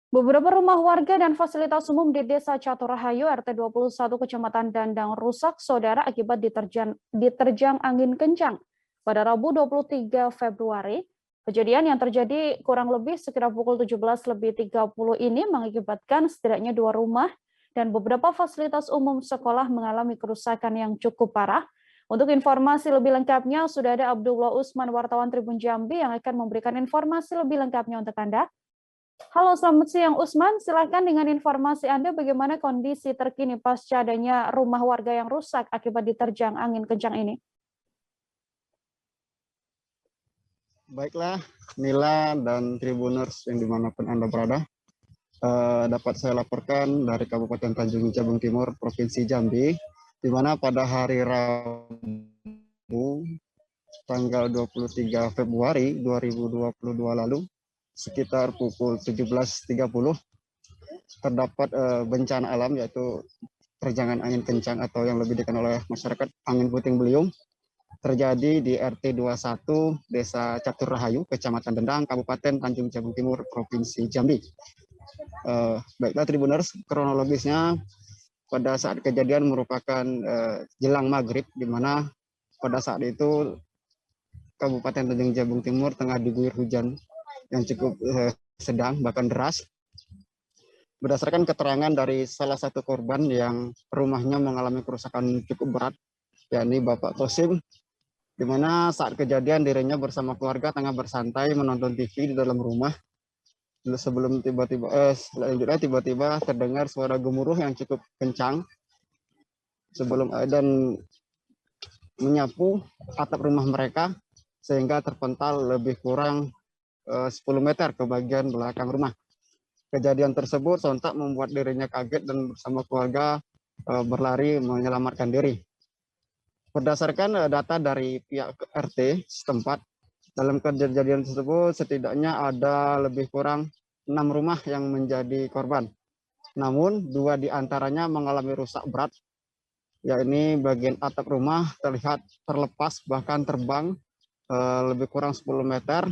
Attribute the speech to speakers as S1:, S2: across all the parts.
S1: Beberapa rumah warga dan fasilitas umum di Desa Catur Rahayu, RT 21, Kecamatan Dandang rusak, saudara, akibat diterjang angin kencang. Pada Rabu 23 Februari, kejadian yang terjadi kurang lebih sekitar pukul 17.30 ini mengakibatkan setidaknya 2 rumah dan beberapa fasilitas umum sekolah mengalami kerusakan yang cukup parah. Untuk informasi lebih lengkapnya, sudah ada Abdullah Usman, wartawan Tribun Jambi, yang akan memberikan informasi lebih lengkapnya untuk Anda. Halo, selamat siang Usman. Silakan dengan informasi Anda, bagaimana kondisi terkini pasca adanya rumah warga yang rusak akibat diterjang angin kencang ini?
S2: Baiklah, Nila dan Tribuners yang dimanapun Anda berada, dapat saya laporkan dari Kabupaten Tanjung Jabung Timur, Provinsi Jambi, di mana pada hari Rabu, tanggal 23 Februari 2022 lalu, sekitar pukul 17.30, terdapat bencana alam, yaitu terjangan angin kencang atau yang lebih dikenal oleh masyarakat angin puting beliung, terjadi di RT 21 Desa Catur Rahayu, Kecamatan Dendang, Kabupaten Tanjung Jabung Timur, Provinsi Jambi. Baiklah Tribuners, kronologisnya pada saat kejadian merupakan jelang maghrib, di mana pada saat itu Kabupaten Tanjung Jabung Timur tengah diguyur hujan yang cukup sedang, bahkan deras. Berdasarkan keterangan dari salah satu korban yang rumahnya mengalami kerusakan cukup berat, yakni Bapak Tosim, di mana saat kejadian dirinya bersama keluarga tengah bersantai menonton TV di dalam rumah. Sebelum tiba-tiba terdengar suara gemuruh yang cukup kencang dan menyapu atap rumah mereka, sehingga terpental lebih kurang 10 meter ke bagian belakang rumah. Kejadian tersebut sontak membuat dirinya kaget dan bersama keluarga berlari menyelamatkan diri. Berdasarkan data dari pihak RT setempat, dalam kejadian tersebut setidaknya ada lebih kurang 6 rumah yang menjadi korban. Namun 2 diantaranya mengalami rusak berat, yakni bagian atap rumah terlihat terlepas bahkan terbang lebih kurang 10 meter.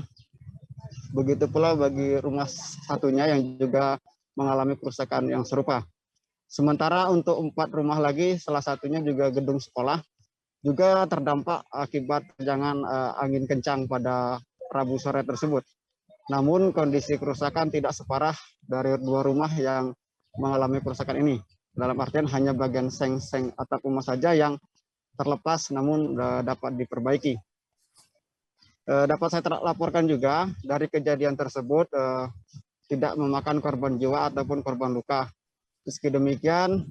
S2: Begitu pula bagi rumah satunya yang juga mengalami kerusakan yang serupa. Sementara untuk 4 rumah lagi, salah satunya juga gedung sekolah, juga terdampak akibat terjangan angin kencang pada Rabu sore tersebut. Namun kondisi kerusakan tidak separah dari 2 rumah yang mengalami kerusakan ini. Dalam artian hanya bagian seng-seng atap rumah saja yang terlepas namun dapat diperbaiki. Dapat saya laporkan juga dari kejadian tersebut tidak memakan korban jiwa ataupun korban luka. Meski demikian,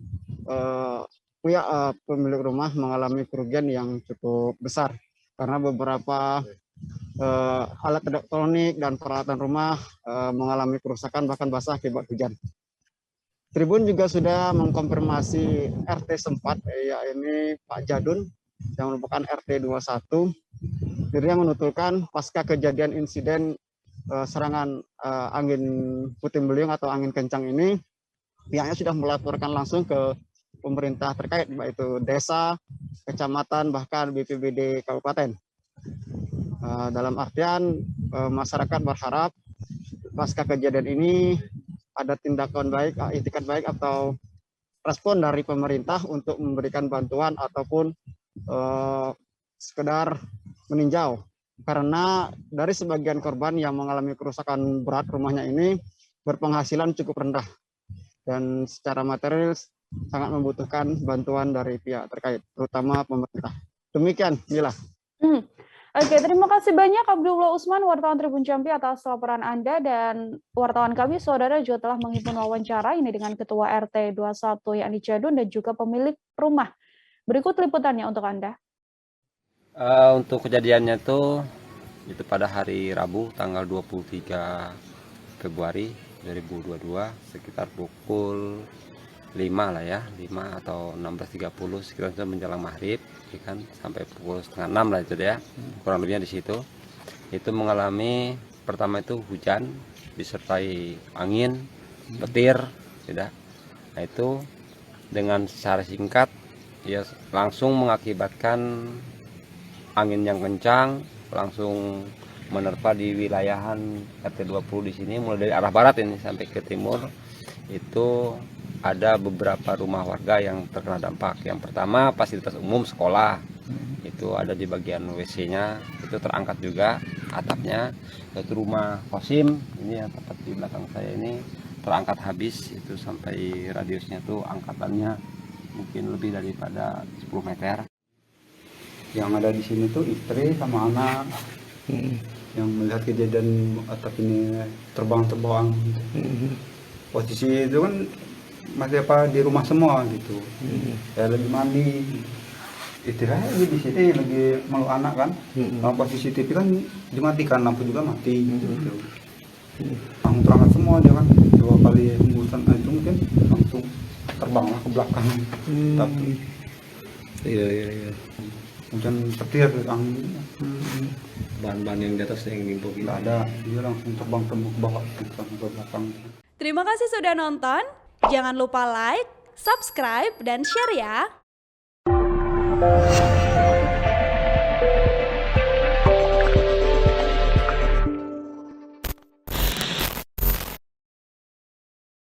S2: pihak pemilik rumah mengalami kerugian yang cukup besar karena beberapa alat elektronik dan peralatan rumah mengalami kerusakan bahkan basah akibat hujan. Tribun juga sudah mengkonfirmasi RT sempat, yakni Pak Jadun yang merupakan RT 21. Dirinya menuturkan pasca kejadian insiden serangan angin puting beliung atau angin kencang ini, pihaknya sudah melaporkan langsung ke pemerintah terkait, baik itu desa, kecamatan, bahkan BPBD kabupaten. Dalam artian masyarakat berharap pasca kejadian ini ada tindakan baik, itikat baik atau respon dari pemerintah untuk memberikan bantuan ataupun sekedar meninjau, karena dari sebagian korban yang mengalami kerusakan berat rumahnya ini berpenghasilan cukup rendah dan secara material sangat membutuhkan bantuan dari pihak terkait, terutama pemerintah. Demikian, Mila.
S1: Oke, terima kasih banyak Abdullah Usman, wartawan Tribun Jambi, atas laporan Anda, dan wartawan kami, saudara, juga telah menghimpun wawancara ini dengan Ketua RT 21 yakni Jadun dan juga pemilik rumah. Berikut liputannya untuk Anda.
S3: Untuk kejadiannya itu pada hari Rabu tanggal 23 Februari 2022 sekitar pukul 5 lah ya, 5 atau 16.30 sekitar menjelang maghrib kan, sampai pukul setengah 6 lah itu ya, kurang lebihnya di situ. Itu mengalami pertama itu hujan disertai angin, petir, tidak. Nah itu dengan secara singkat ya langsung mengakibatkan angin yang kencang, langsung menerpa di wilayahan RT 20 di sini, mulai dari arah barat ini sampai ke timur. Itu ada beberapa rumah warga yang terkena dampak. Yang pertama fasilitas umum sekolah, itu ada di bagian WC-nya, itu terangkat juga atapnya. Yaitu rumah Kosim, ini yang tepat di belakang saya ini, terangkat habis, itu sampai radiusnya tuh angkatannya mungkin lebih daripada 10 meter.
S4: Yang ada di sini tuh istri sama anak yang melihat kejadian atap ini terbang-terbang. Posisi itu kan masih di rumah semua gitu. Saya lagi mandi, istirahat lagi di sini lagi meluk anak kan. Kalau posisi TV kan dimatikan, lampu juga mati gitu. Langsung terangkat semua dia kan, 2 kali hembusan itu mungkin langsung terbanglah ke belakang. Tapi
S5: Iya.
S4: hujan petir angin,
S5: Bahan-bahan yang di atas yang nimpuk
S4: nggak ada, dia langsung terbang ke bawah ke belakang.
S6: Terima kasih sudah nonton. Jangan lupa like, subscribe, dan share ya.